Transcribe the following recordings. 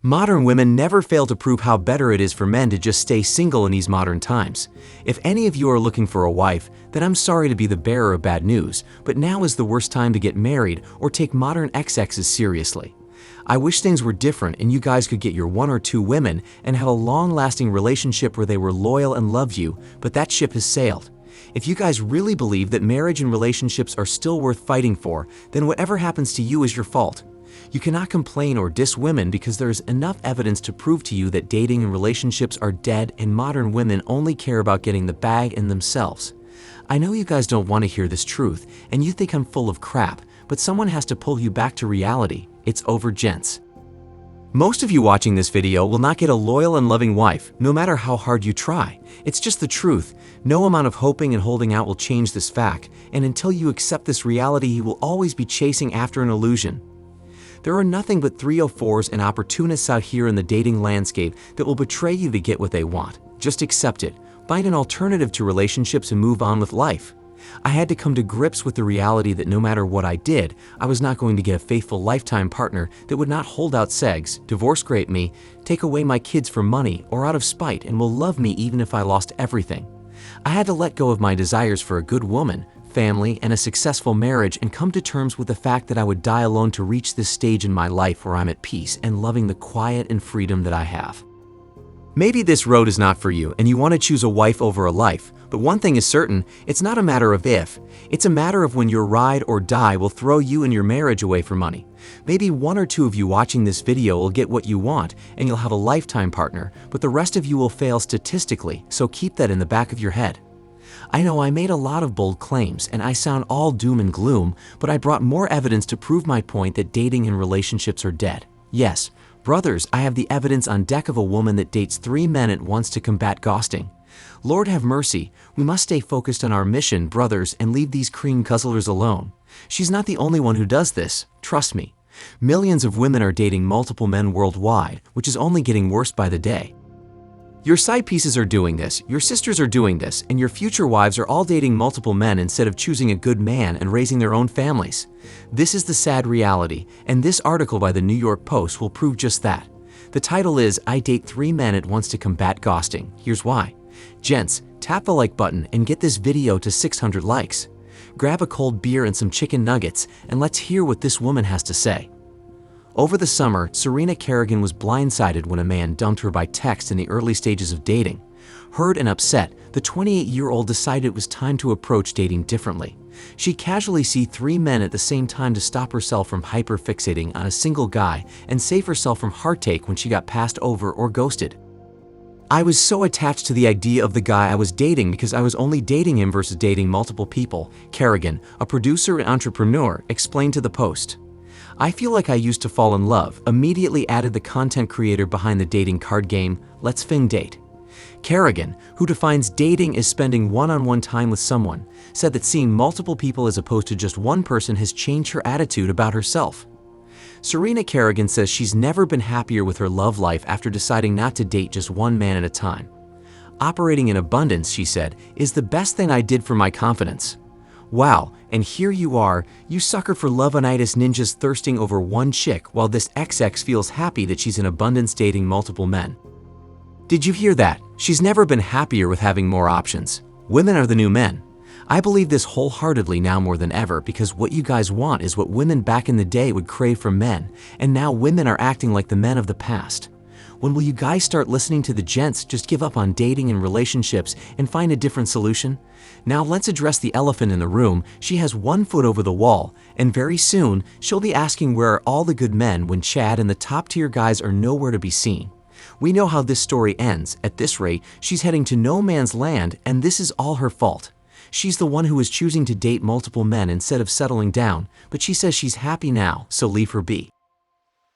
Modern women never fail to prove how better it is for men to just stay single in these modern times. If any of you are looking for a wife, then I'm sorry to be the bearer of bad news, but now is the worst time to get married or take modern XXs seriously. I wish things were different and you guys could get your one or two women and have a long-lasting relationship where they were loyal and loved you, but that ship has sailed. If you guys really believe that marriage and relationships are still worth fighting for, then whatever happens to you is your fault. You cannot complain or diss women because there is enough evidence to prove to you that dating and relationships are dead and modern women only care about getting the bag and themselves. I know you guys don't want to hear this truth and you think I'm full of crap, but someone has to pull you back to reality. It's over, gents. Most of you watching this video will not get a loyal and loving wife, no matter how hard you try. It's just the truth. No amount of hoping and holding out will change this fact, and until you accept this reality, you will always be chasing after an illusion. There are nothing but 304s and opportunists out here in the dating landscape that will betray you to get what they want. Just accept it. Find an alternative to relationships and move on with life. I had to come to grips with the reality that no matter what I did, I was not going to get a faithful lifetime partner that would not hold out segs, divorce rape me, take away my kids for money or out of spite, and will love me even if I lost everything. I had to let go of my desires for a good woman, family, and a successful marriage and come to terms with the fact that I would die alone to reach this stage in my life where I'm at peace and loving the quiet and freedom that I have. Maybe this road is not for you and you want to choose a wife over a life, but one thing is certain, it's not a matter of if, it's a matter of when your ride or die will throw you and your marriage away for money. Maybe one or two of you watching this video will get what you want and you'll have a lifetime partner, but the rest of you will fail statistically, so keep that in the back of your head. I know I made a lot of bold claims and I sound all doom and gloom, but I brought more evidence to prove my point that dating and relationships are dead. Yes, brothers, I have the evidence on deck of a woman that dates 3 men at once to combat ghosting. Lord have mercy, we must stay focused on our mission, brothers, and leave these cream guzzlers alone. She's not the only one who does this, trust me. Millions of women are dating multiple men worldwide, which is only getting worse by the day. Your side pieces are doing this, your sisters are doing this, and your future wives are all dating multiple men instead of choosing a good man and raising their own families. This is the sad reality, and this article by the New York Post will prove just that. The title is, I Date 3 Men at Once to Combat Ghosting. Here's why. Gents, tap the like button and get this video to 600 likes. Grab a cold beer and some chicken nuggets, and let's hear what this woman has to say. Over the summer, Serena Kerrigan was blindsided when a man dumped her by text in the early stages of dating. Hurt and upset, the 28-year-old decided it was time to approach dating differently. She casually see 3 men at the same time to stop herself from hyper-fixating on a single guy and save herself from heartache when she got passed over or ghosted. I was so attached to the idea of the guy I was dating because I was only dating him versus dating multiple people, Kerrigan, a producer and entrepreneur, explained to the Post. I feel like I used to fall in love, immediately added the content creator behind the dating card game, Let's Fin Date. Kerrigan, who defines dating as spending one-on-one time with someone, said that seeing multiple people as opposed to just one person has changed her attitude about herself. Serena Kerrigan says she's never been happier with her love life after deciding not to date just one man at a time. Operating in abundance, she said, is the best thing I did for my confidence. Wow, and here you are, you sucker for love-onitis ninjas thirsting over one chick while this XX feels happy that she's in abundance dating multiple men. Did you hear that? She's never been happier with having more options. Women are the new men. I believe this wholeheartedly now more than ever because what you guys want is what women back in the day would crave from men, and now women are acting like the men of the past. When will you guys start listening to the gents just give up on dating and relationships and find a different solution? Now let's address the elephant in the room. She has one foot over the wall, and very soon she'll be asking where are all the good men when Chad and the top-tier guys are nowhere to be seen. We know how this story ends. At this rate, she's heading to no man's land, and this is all her fault. She's the one who is choosing to date multiple men instead of settling down, but she says she's happy now, so leave her be.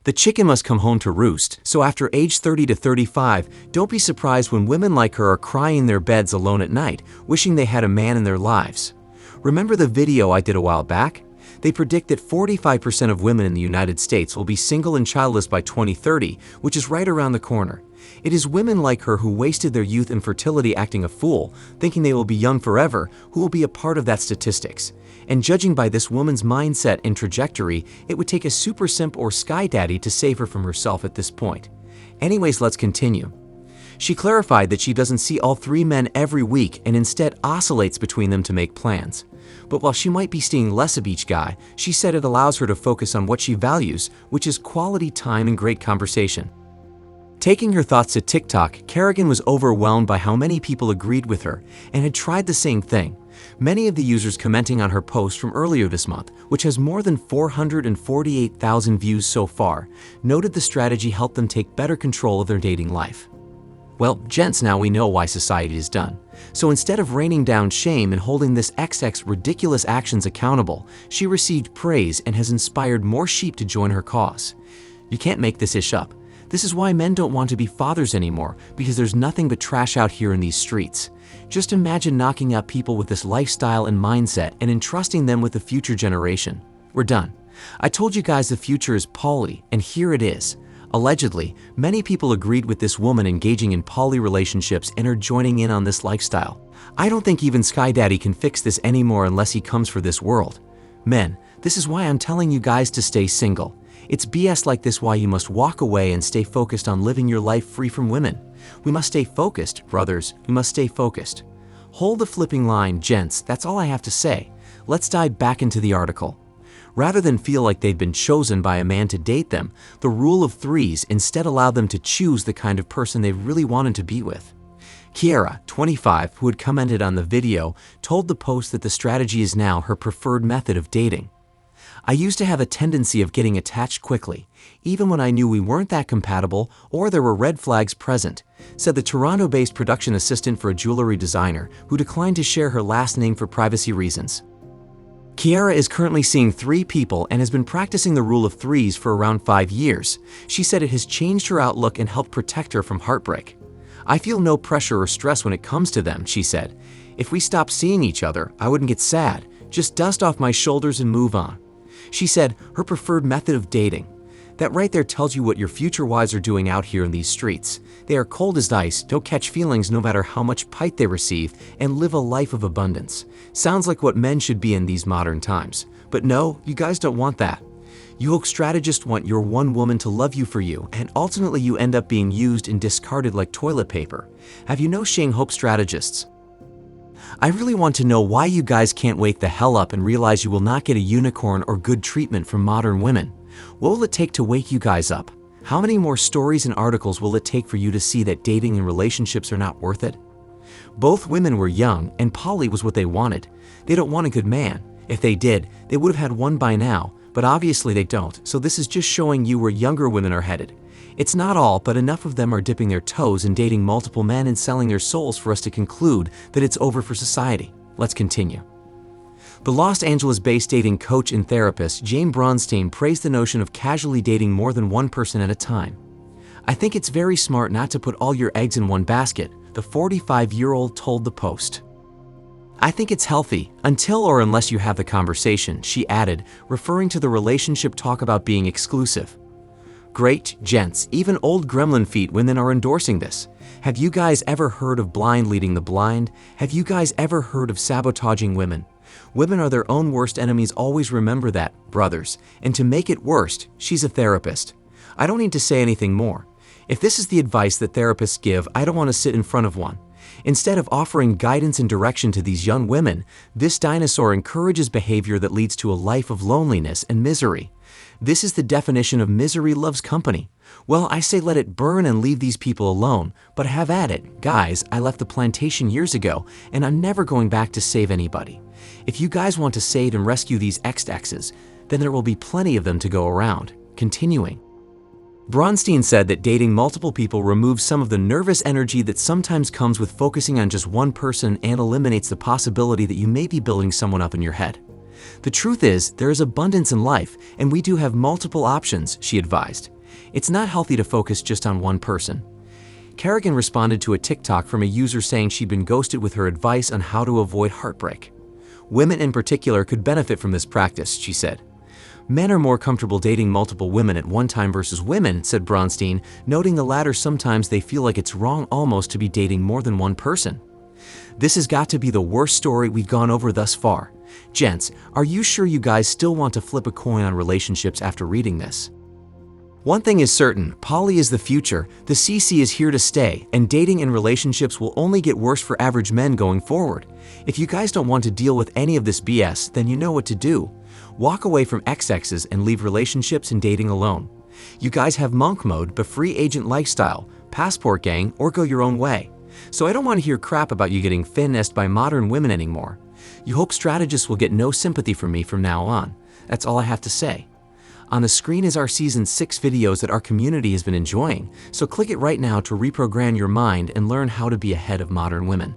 The chicken must come home to roost, so after age 30 to 35, don't be surprised when women like her are crying in their beds alone at night, wishing they had a man in their lives. Remember the video I did a while back? They predict that 45% of women in the United States will be single and childless by 2030, which is right around the corner. It is women like her who wasted their youth and fertility acting a fool, thinking they will be young forever, who will be a part of that statistics. And judging by this woman's mindset and trajectory, it would take a super simp or sky daddy to save her from herself at this point. Anyways, let's continue. She clarified that she doesn't see all three men every week and instead oscillates between them to make plans. But while she might be seeing less of each guy, she said it allows her to focus on what she values, which is quality time and great conversation. Taking her thoughts to TikTok, Kerrigan was overwhelmed by how many people agreed with her and had tried the same thing. Many of the users commenting on her post from earlier this month, which has more than 448,000 views so far, noted the strategy helped them take better control of their dating life. Well, gents, now we know why society is done. So instead of raining down shame and holding this XX ridiculous actions accountable, she received praise and has inspired more sheep to join her cause. You can't make this ish up. This is why men don't want to be fathers anymore, because there's nothing but trash out here in these streets. Just imagine knocking out people with this lifestyle and mindset and entrusting them with the future generation. We're done. I told you guys the future is poly, and here it is. Allegedly, many people agreed with this woman engaging in poly relationships and are joining in on this lifestyle. I don't think even Sky Daddy can fix this anymore unless he comes for this world. Men, this is why I'm telling you guys to stay single. It's BS like this why you must walk away and stay focused on living your life free from women. We must stay focused, brothers. We must stay focused. Hold the flipping line, gents. That's all I have to say. Let's dive back into the article. Rather than feel like they've been chosen by a man to date them, the rule of threes instead allowed them to choose the kind of person they really wanted to be with. Kiara, 25, who had commented on the video, told the post that the strategy is now her preferred method of dating. I used to have a tendency of getting attached quickly, even when I knew we weren't that compatible or there were red flags present, said the Toronto-based production assistant for a jewelry designer who declined to share her last name for privacy reasons. Kiara is currently seeing 3 people and has been practicing the rule of threes for around 5 years. She said it has changed her outlook and helped protect her from heartbreak. I feel no pressure or stress when it comes to them, she said. If we stopped seeing each other, I wouldn't get sad. Just dust off my shoulders and move on. She said her preferred method of dating. That right there tells you what your future wives are doing out here in these streets. They are cold as ice, don't catch feelings no matter how much pite they receive, and live a life of abundance. Sounds like what men should be in these modern times. But no, you guys don't want that. You hope strategists want your one woman to love you for you, and ultimately you end up being used and discarded like toilet paper. Have you no shame hope strategists? I really want to know why you guys can't wake the hell up and realize you will not get a unicorn or good treatment from modern women. What will it take to wake you guys up? How many more stories and articles will it take for you to see that dating and relationships are not worth it? Both women were young, and poly was what they wanted. They don't want a good man. If they did, they would have had one by now, but obviously they don't, so this is just showing you where younger women are headed. It's not all, but enough of them are dipping their toes and dating multiple men and selling their souls for us to conclude that it's over for society. Let's continue. The Los Angeles-based dating coach and therapist Jane Bronstein praised the notion of casually dating more than one person at a time. I think it's very smart not to put all your eggs in one basket, the 45-year-old told the Post. I think it's healthy, until or unless you have the conversation, she added, referring to the relationship talk about being exclusive. Great, gents, even old gremlin feet women are endorsing this. Have you guys ever heard of blind leading the blind? Have you guys ever heard of sabotaging women? Women are their own worst enemies, always remember that, brothers. And to make it worse, she's a therapist. I don't need to say anything more. If this is the advice that therapists give, I don't want to sit in front of one. Instead of offering guidance and direction to these young women, this dinosaur encourages behavior that leads to a life of loneliness and misery. This is the definition of misery loves company. Well, I say let it burn and leave these people alone, but have at it. Guys, I left the plantation years ago, and I'm never going back to save anybody. If you guys want to save and rescue these XXs, then there will be plenty of them to go around. Continuing. Bronstein said that dating multiple people removes some of the nervous energy that sometimes comes with focusing on just one person and eliminates the possibility that you may be building someone up in your head. The truth is, there is abundance in life, and we do have multiple options, she advised. It's not healthy to focus just on one person. Kerrigan responded to a TikTok from a user saying she'd been ghosted with her advice on how to avoid heartbreak. Women in particular could benefit from this practice, she said. Men are more comfortable dating multiple women at one time versus women, said Bronstein, noting the latter sometimes they feel like it's wrong almost to be dating more than one person. This has got to be the worst story we've gone over thus far. Gents, are you sure you guys still want to flip a coin on relationships after reading this? One thing is certain, poly is the future, the CC is here to stay, and dating and relationships will only get worse for average men going forward. If you guys don't want to deal with any of this BS, then you know what to do. Walk away from XXs and leave relationships and dating alone. You guys have monk mode, but free agent lifestyle, passport gang, or go your own way. So I don't want to hear crap about you getting finessed by modern women anymore. You hope strategists will get no sympathy from me from now on. That's all I have to say. On the screen is our Season 6 videos that our community has been enjoying, so click it right now to reprogram your mind and learn how to be ahead of modern women.